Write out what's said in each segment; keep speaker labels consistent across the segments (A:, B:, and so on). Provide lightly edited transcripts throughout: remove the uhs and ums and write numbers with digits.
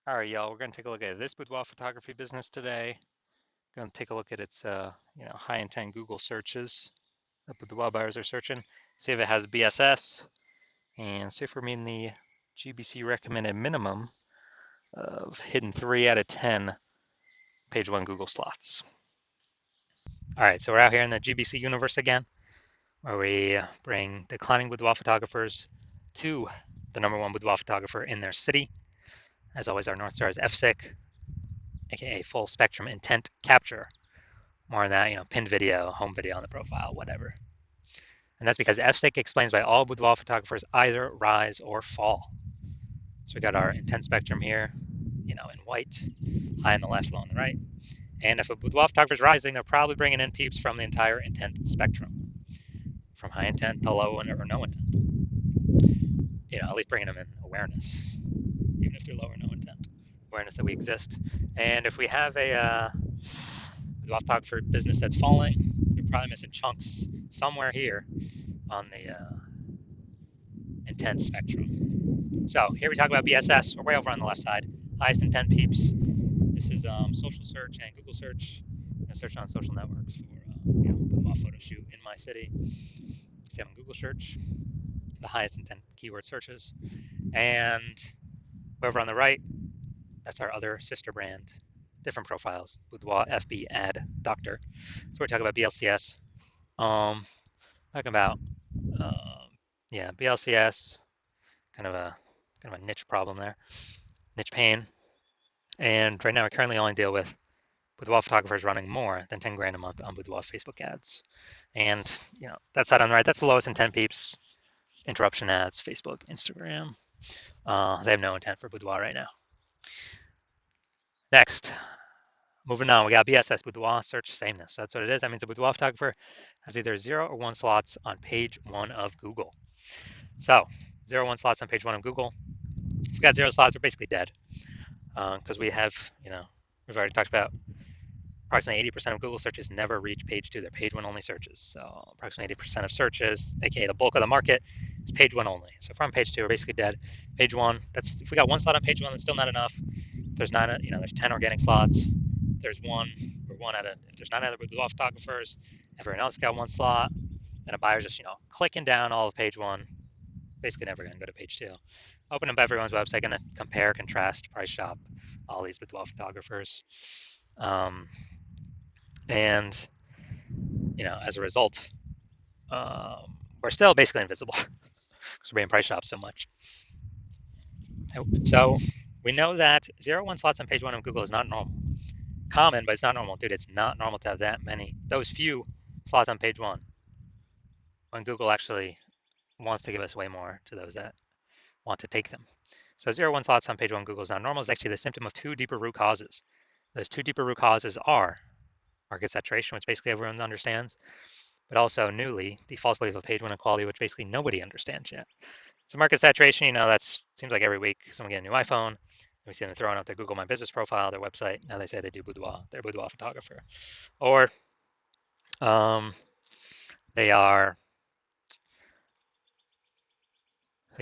A: All right, y'all, we're going to take a look at this boudoir photography business today. Going to take a look at its, high intent Google searches that boudoir buyers are searching. See if it has BSS and see if we're meeting the GBC recommended minimum of hitting 3 out of 10 page one Google slots. All right, so we're out here in the GBC universe again, where we bring declining boudoir photographers to the number one boudoir photographer in their city. As always, our North Star is FSIC, aka full spectrum intent capture. More on that, pinned video, home video on the profile, whatever. And that's because FSIC explains why all boudoir photographers either rise or fall. So we got our intent spectrum here, in white, high on the left, low on the right. And if a boudoir photographer is rising, they're probably bringing in peeps from the entire intent spectrum, from high intent to low or no intent. At least bringing them in awareness, even if they're low or no intent, awareness that we exist. And if we have a boudoir photographer business that's falling, they're probably missing chunks somewhere here on the intent spectrum. So here we talk about BSS. We're way over on the left side. Highest intent peeps. This is social search and Google search. I search on social networks for a photo shoot in my city. See, I'm on Google search, the highest intent keyword searches. And over on the right, that's our other sister brand, different profiles, Boudoir, FB, Ad, Doctor. So we're talking about BLCS. Talking about BLCS, kind of a niche problem there, niche pain. And right now, we currently only deal with boudoir photographers running more than 10 grand a month on boudoir Facebook ads. And that side on the right, that's the lowest intent peeps. Interruption ads, Facebook, Instagram. They have no intent for boudoir right now. Next, moving on, we got BSS, boudoir search sameness. That's what it is. That means a boudoir photographer has either 0 or 1 slots on page 1 of Google. So 0 or 1 slots on page 1 of Google. If we got 0 slots, we're basically dead, because we have, we've already talked about approximately 80% of Google searches never reach page 2. They're page 1 only searches. So approximately 80% of searches, aka the bulk of the market, is page 1 only. So if we're on page 2, we're basically dead. Page 1, that's if we got 1 slot on page 1, that's still not enough. There's 9, there's 10 organic slots. There's 1 or 1 out of, if there's 9 other boudoir photographers, everyone else got 1 slot, then a buyer's just, clicking down all of page 1, basically never going to go to page 2. Open up everyone's website, going to compare, contrast, price shop all these boudoir photographers. And as a result, we're still basically invisible because we're being price shopped so much. So we know that 0-1 slots on page 1 of Google is not normal. Common, but it's not normal. Dude, it's not normal to have those few slots on page 1, when Google actually wants to give us way more to those that want to take them. So 0-1 slots on page 1 Google is not normal is actually the symptom of 2 deeper root causes. Those 2 deeper root causes are market saturation, which basically everyone understands, but also newly, the false belief of page 1 equality, which basically nobody understands yet. So market saturation, that seems like every week someone get a new iPhone, we see them throwing up their Google My Business profile, their website. Now they say they do boudoir, they're a boudoir photographer. Or they get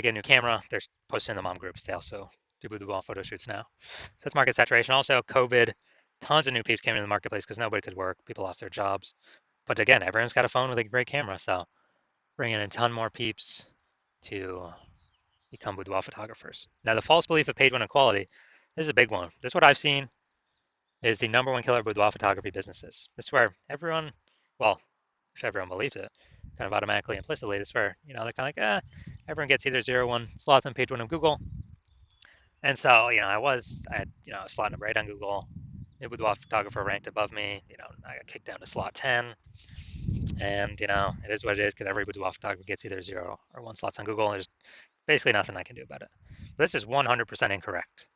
A: a new camera, they're posting in the mom groups. They also do boudoir photo shoots now. So that's market saturation. Also, COVID, tons of new peeps came into the marketplace because nobody could work. People lost their jobs. But again, everyone's got a phone with a great camera, so bringing in a ton more peeps to become boudoir photographers. Now, the false belief of page 1 equality, this is a big one. This is what I've seen is the number 1 killer of boudoir photography businesses. This is where everyone, well, if everyone believes it, kind of automatically, implicitly, this is where, they're kind of like, everyone gets either 0-1 slots on page 1 of Google. And so, I had, a slot number 8 on Google. The boudoir photographer ranked above me. I got kicked down to slot 10. And, it is what it is because every boudoir photographer gets either 0 or 1 slots on Google. And there's basically nothing I can do about it. This is 100% incorrect.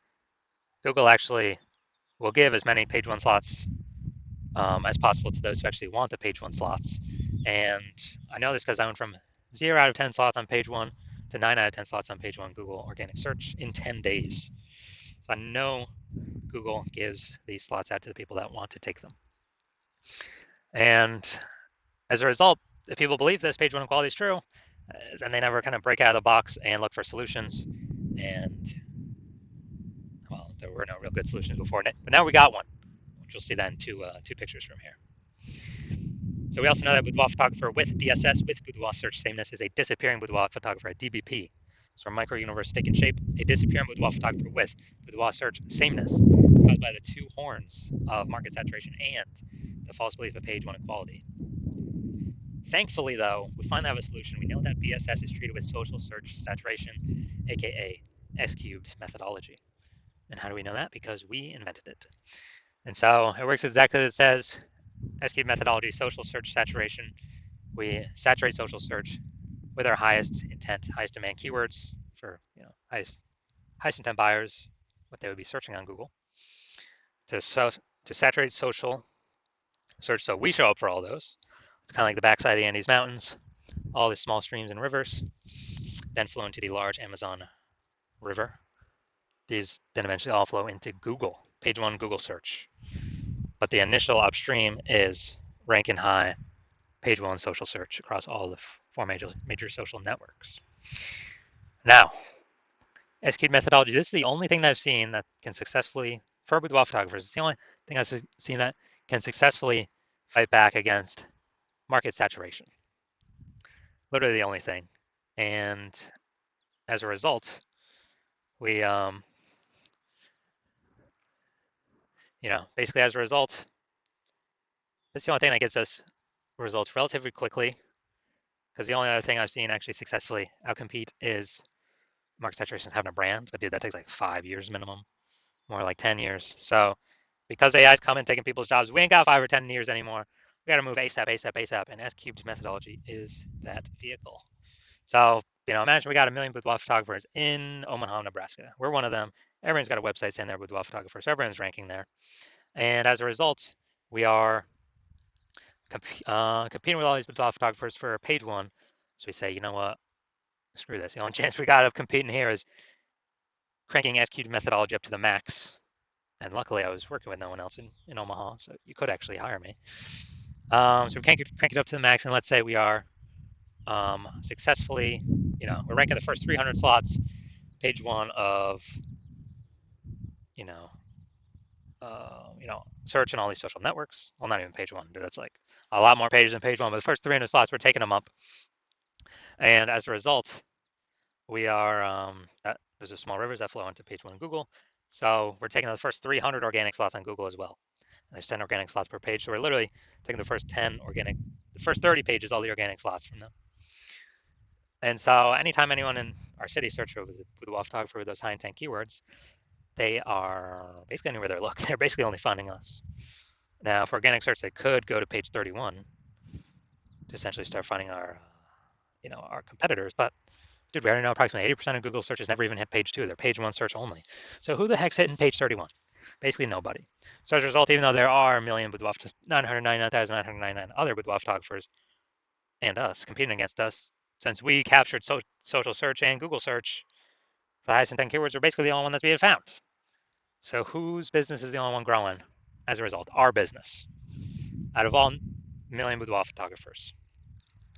A: Google actually will give as many page 1 slots as possible to those who actually want the page 1 slots. And I know this because I went from 0 out of 10 slots on page 1 to 9 out of 10 slots on page 1 Google organic search in 10 days. So I know Google gives these slots out to the people that want to take them. And as a result, if people believe this page 1 equality is true, then they never kind of break out of the box and look for solutions. And, well, there were no real good solutions before, but now we got one, which you'll see that in two pictures from here. So we also know that boudoir photographer with BSS, with boudoir search sameness, is a disappearing boudoir photographer, a DBP. So our microuniverse taking shape, a disappearing boudoir photographer with boudoir search sameness is caused by the two horns of market saturation and the false belief of page one equality. Thankfully, though, we finally have a solution. We know that BSS is treated with social search saturation, aka S cubed methodology. And how do we know that? Because we invented it. And so it works exactly as it says. S cubed methodology, social search saturation. We saturate social search with our highest intent, highest demand keywords for highest intent buyers, what they would be searching on Google. To saturate social search, so we show up for all those. It's kind of like the backside of the Andes Mountains, all the small streams and rivers, then flow into the large Amazon River. These then eventually all flow into Google, page one Google search. But the initial upstream is ranking high, page one social search across all the four major social networks. Now, S-cubed methodology, this is the only thing that I've seen that can successfully, for boudoir photographers, it's the only thing I've seen that can successfully fight back against market saturation. Literally the only thing. And as a result, we, basically as a result, that's the only thing that gets us results relatively quickly, because the only other thing I've seen actually successfully outcompete is market saturation having a brand. But dude, that takes like 5 years minimum, more like 10 years. So because AI is coming, taking people's jobs, we ain't got 5 or 10 years anymore. We got to move ASAP, ASAP, ASAP. And S-cubed methodology is that vehicle. So, imagine we got 1 million boudoir photographers in Omaha, Nebraska. We're one of them. Everyone's got a website saying they're boudoir photographers. So everyone's ranking there. And as a result, we are competing with all these boudoir photographers for page one. So we say, you know what? Screw this. The only chance we got of competing here is cranking S-cubed methodology up to the max. And luckily, I was working with no one else in Omaha, so you could actually hire me. So we crank it up to the max, and let's say we are successfully, we're ranking the first 300 slots, page one of, search in all these social networks. Well, not even page one, dude. That's like a lot more pages than page one, but the first 300 slots, we're taking them up. And as a result, we are, there's a small rivers that flow into page one Google. So we're taking the first 300 organic slots on Google as well. And there's 10 organic slots per page. So we're literally taking the first 10 organic, the first 30 pages, all the organic slots from them. And so anytime anyone in our city searches with boudoir photographer with those high intent keywords, they are basically anywhere they look. They're basically only finding us. Now, for organic search, they could go to page 31 to essentially start finding our, our competitors. But dude, we already know approximately 80% of Google searches never even hit page 2. They're page 1 search only. So who the heck's hitting page 31? Basically nobody. So as a result, even though there are 999,999 other boudoir photographers and us competing against us, since we captured social search and Google search for the highest intent keywords, we're basically the only one that's being found. So whose business is the only one growing as a result? Our business. Out of all million boudoir photographers.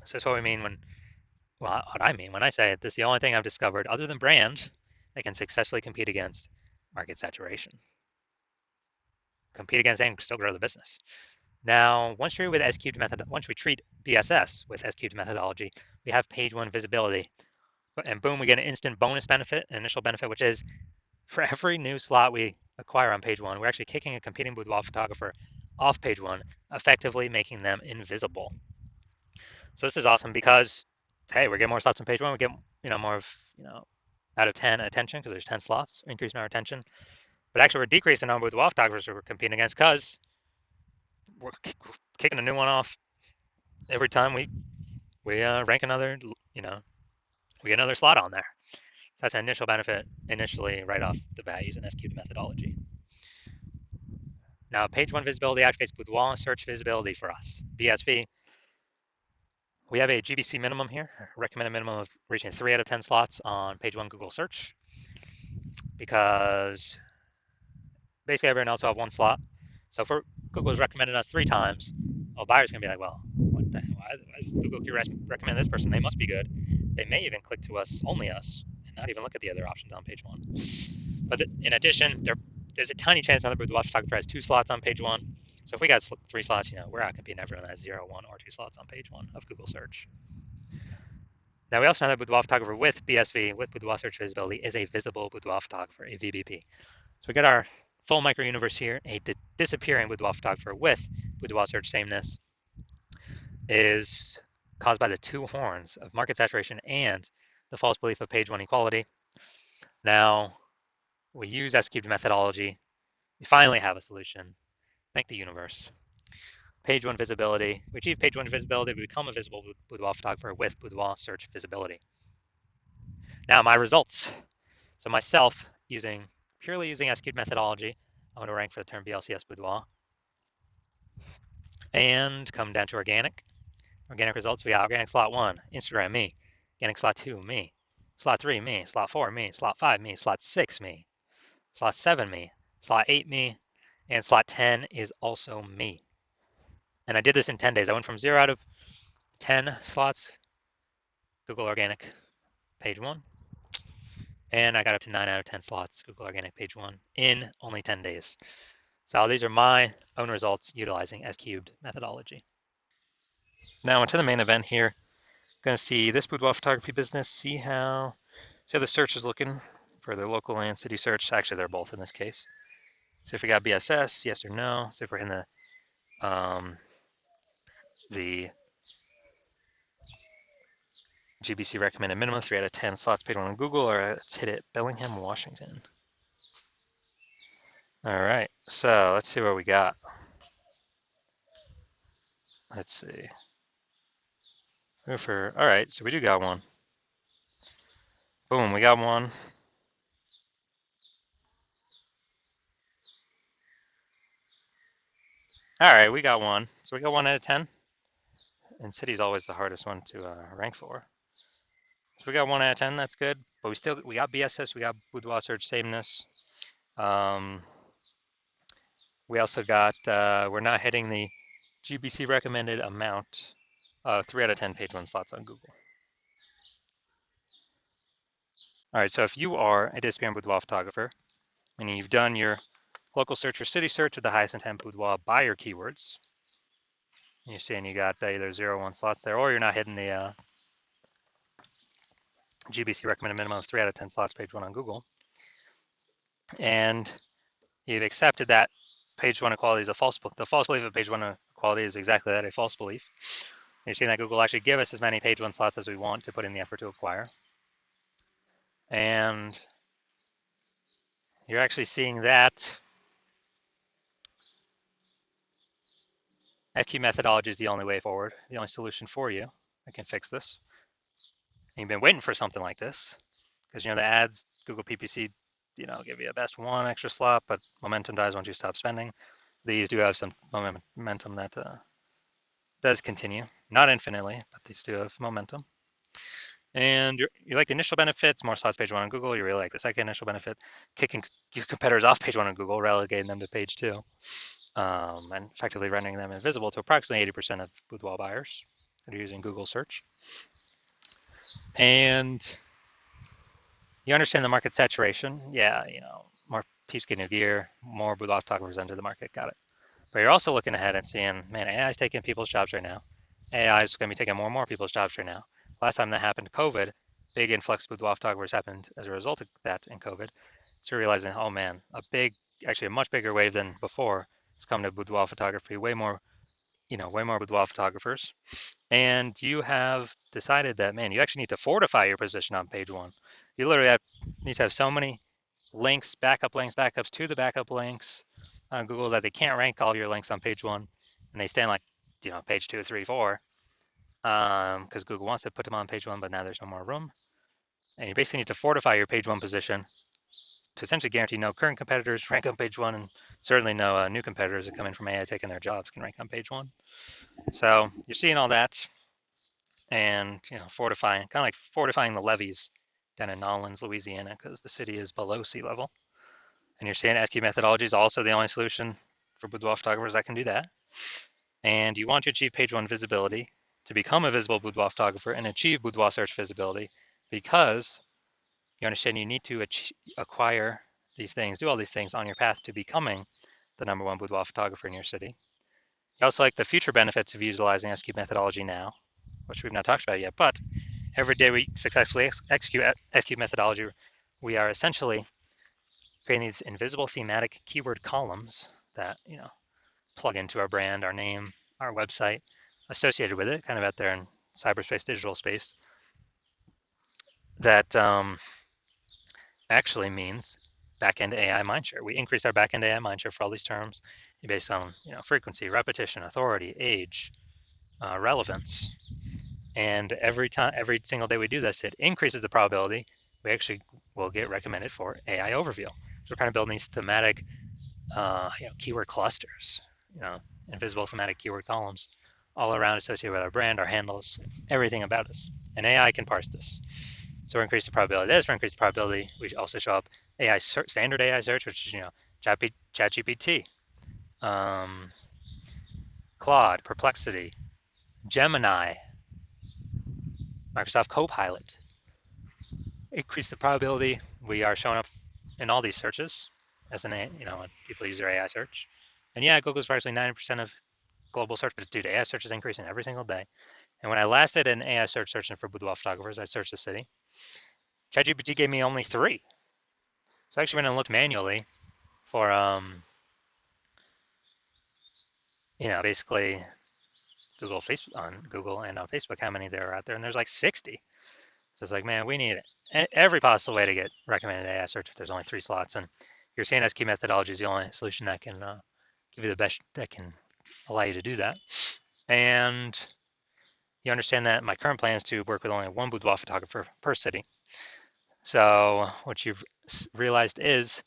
A: So that's what we mean what I mean when I say this is the only thing I've discovered other than brand that can successfully compete against market saturation. Compete against and still grow the business. Now, once we treat BSS with S-cubed methodology, we have page one visibility. And boom, we get an instant bonus benefit, an initial benefit, which is for every new slot we acquire on page one, we're actually kicking a competing boudoir photographer off page one, effectively making them invisible. So this is awesome because, hey, we're getting more slots on page one. We get, more of, out of 10 attention because there's 10 slots, increasing our attention. But actually, we're decreasing the number of boudoir photographers we're competing against because we're kicking a new one off every time we rank another, we get another slot on there. That's an initial benefit initially right off the bat using S-cubed methodology. Now, page one visibility activates boudoir search visibility for us. BSV, we have a GBC minimum here, recommended minimum of reaching 3 out of 10 slots on page one Google search, because basically everyone else will have one slot. So if Google's recommended us 3 times, well, buyers can be like, well, what the hell? Why is Google recommend this person? They must be good. They may even click to us, only us, and not even look at the other options on page one. But in addition, there's a tiny chance another boudoir photographer has 2 slots on page 1. So if we got 3 slots, we're out competing everyone that has 0, 1, or 2 slots on page 1 of Google search. Now we also know that boudoir photographer with BSV, with boudoir search visibility, is a visible boudoir photographer, a VBP. So we got our full micro universe here. A disappearing boudoir photographer with boudoir search sameness is caused by the 2 horns of market saturation and the false belief of page 1 equality. Now we use S-cubed methodology. We finally have a solution. Thank the universe. Page 1 visibility. We achieve page 1 visibility. We become a visible boudoir photographer with boudoir search visibility. Now my results. So myself, purely using S-cubed methodology, I'm going to rank for the term BLCS boudoir. And come down to organic. Organic results, we got organic slot 1, Instagram, me. Organic slot 2, me. Slot 3, me. Slot 4, me. Slot 5, me. Slot 6, me. Slot 7, me. Slot 8, me. And slot 10 is also me. And I did this in 10 days. I went from 0 out of 10 slots, Google Organic, page 1. And I got up to 9 out of 10 slots, Google Organic, page 1, in only 10 days. So these are my own results utilizing S-cubed methodology. Now onto the main event here. Going to see this boudoir photography business, see how the search is looking for the local and city search. Actually, they're both in this case. So if we got BSS, yes or no. So if we're in the GBC recommended minimum, 3 out of 10 slots, page 1 on Google, or let's hit it, Bellingham, Washington. All right, so let's see what we got. Let's see. All right, so we do got one. Boom, we got one. All right, we got one. So we got 1 out of 10. And city's always the hardest one to rank for. So we got 1 out of 10, that's good. But we got BSS, we got boudoir search sameness. We also got, we're not hitting the GBC recommended amount of 3 out of 10 page 1 slots on Google. All right, so if you are a disappearing boudoir photographer, meaning you've done your local search or city search with the highest intent boudoir buyer keywords, and you're saying you got either 0 or 1 slots there, or you're not hitting the GBC recommended minimum of 3 out of 10 slots page 1 on Google, and you've accepted that page 1 equality is a false belief. The false belief of page 1 equality is exactly that, a false belief. You're seeing that Google actually give us as many page 1 slots as we want to put in the effort to acquire. And you're actually seeing that S-cubed methodology is the only way forward, the only solution for you that can fix this. And you've been waiting for something like this because the ads, Google PPC, give you a best 1 extra slot, but momentum dies once you stop spending. These do have some momentum that does continue, not infinitely, but these do have momentum. And you like the initial benefits, more slots page 1 on Google. You really like the second initial benefit, kicking your competitors off page 1 on Google, relegating them to page 2, and effectively rendering them invisible to approximately 80% of boudoir buyers that are using Google search. And you understand the market saturation. Yeah, more peeps get new gear, more boudoir photographers enter the market, got it. But you're also looking ahead and seeing, man, AI is taking people's jobs right now. AI is going to be taking more and more people's jobs right now. Last time that happened, COVID, big influx of boudoir photographers happened as a result of that in COVID. So you're realizing, oh man, actually a much bigger wave than before has come to boudoir photography, way more boudoir photographers. And you have decided that, man, you actually need to fortify your position on page 1. You literally need to have so many links, backups to the backup links on Google that they can't rank all your links on page 1, and they stand like, page 2, 3, 4, because Google wants to put them on page 1, but now there's no more room. And you basically need to fortify your page 1 position to essentially guarantee no current competitors rank on page 1, and certainly no new competitors that come in from AI taking their jobs can rank on page 1. So you're seeing all that, and fortifying, kind of like fortifying the levees down in Nolens, Louisiana, because the city is below sea level. And you're seeing S-cubed methodology is also the only solution for boudoir photographers that can do that. And you want to achieve page 1 visibility to become a visible boudoir photographer and achieve boudoir search visibility, because you understand you need to acquire these things, do all these things on your path to becoming the #1 boudoir photographer in your city. You also like the future benefits of utilizing S-Cube methodology now, which we've not talked about yet, but every day we successfully execute S-Cube methodology, we are essentially creating these invisible thematic keyword columns that, plug into our brand, our name, our website, associated with it, kind of out there in cyberspace, digital space, that actually means backend AI mindshare. We increase our backend AI mindshare for all these terms based on frequency, repetition, authority, age, relevance. And every single day we do this, it increases the probability we actually will get recommended for AI overview. So we're kind of building these thematic, keyword clusters, invisible thematic keyword columns all around associated with our brand, our handles, everything about us. And AI can parse this. So we're increasing the probability of this, we're increasing the probability we also show up AI search, standard AI search, which is, ChatGPT, Claude, Perplexity, Gemini, Microsoft Copilot. Increase the probability we are showing up in all these searches as an, when people use their AI search. And yeah, Google's approximately 90% of global search, but dude, AI search is increasing every single day. And when I last did an AI search searching for boudoir photographers, I searched the city. ChatGPT gave me only 3. So I actually went and looked manually for, basically Google, Facebook, on Google and on Facebook, how many there are out there, and there's like 60. So it's like, man, we need every possible way to get recommended AI search if there's only 3 slots, and your CNS key methodology is the only solution that can give you the best, that can allow you to do that. And you understand that my current plan is to work with only 1 boudoir photographer per city. So what you've realized is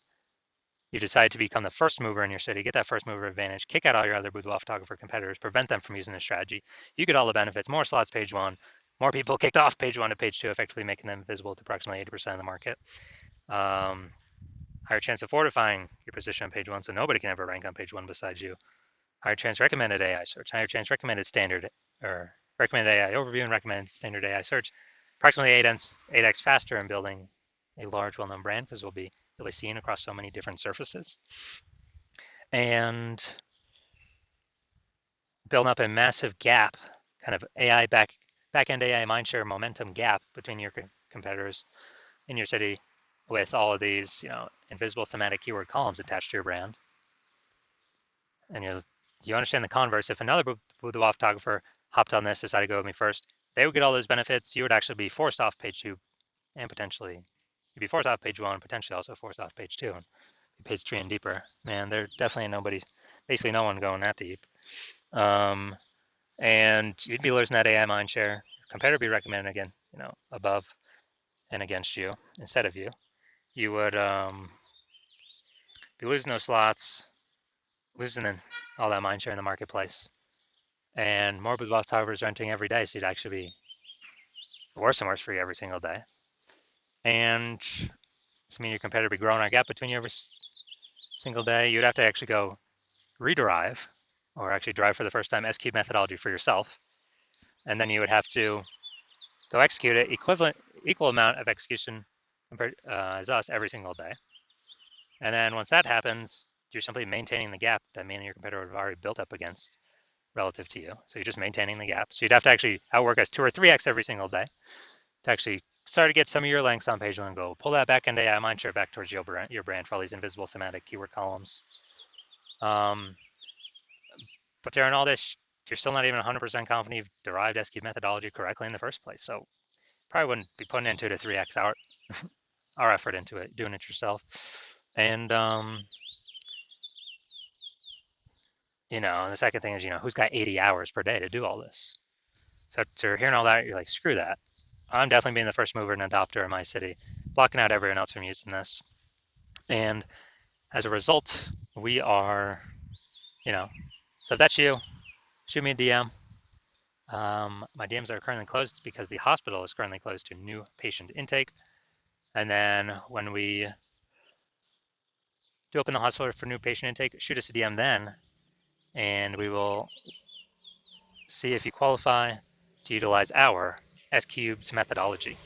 A: you decide to become the first mover in your city, get that first mover advantage, kick out all your other boudoir photographer competitors, prevent them from using this strategy. You get all the benefits, more slots page 1, more people kicked off page 1 to page 2, effectively making them visible to approximately 80% of the market. Higher chance of fortifying your position on page 1, so nobody can ever rank on page 1 besides you. Higher chance recommended AI search, higher chance recommended standard, or recommended AI overview and recommended standard AI search. Approximately 8x faster in building a large, well-known brand, because you'll be seen across so many different surfaces. And building up a massive gap, kind of AI back-end AI mindshare momentum gap between your competitors in your city, with all of these, invisible thematic keyword columns attached to your brand. And you understand the converse. If another boudoir photographer hopped on this, decided to go with me first, they would get all those benefits. You would actually be forced off page 2, and potentially you'd be forced off page 1, potentially also forced off page 2, and page 3 and deeper. Man, there definitely basically no one going that deep. And you'd be losing that AI mindshare. Your competitor would be recommended again, above and against you instead of you. You would be losing those slots, losing all that mindshare in the marketplace. And more boudoir photographers are entering every day, so you'd actually be worse and worse for you every single day. And this means your competitor would be growing our gap between you every single day. You'd have to actually go rederive, or actually drive for the first time, S-Cube methodology for yourself. And then you would have to go execute it, equal amount of execution as us every single day. And then once that happens, you're simply maintaining the gap that me and your competitor have already built up against relative to you. So you're just maintaining the gap. So you'd have to actually outwork us 2 or 3x every single day to actually start to get some of your links on page 1 and go pull that back into AI mindshare back towards your brand for all these invisible thematic keyword columns. But during all this, you're still not even 100% confident you've derived S-Cube methodology correctly in the first place. So probably wouldn't be putting in 2 to 3x our effort into it, doing it yourself. And the second thing is, who's got 80 hours per day to do all this? So you're hearing all that, you're like, screw that. I'm definitely being the first mover and adopter in my city, blocking out everyone else from using this. And as a result, we are, so if that's you, shoot me a DM. My DMs are currently closed because the hospital is currently closed to new patient intake. And then when we do open the hospital for new patient intake, shoot us a DM then, and we will see if you qualify to utilize our S-Cube's methodology.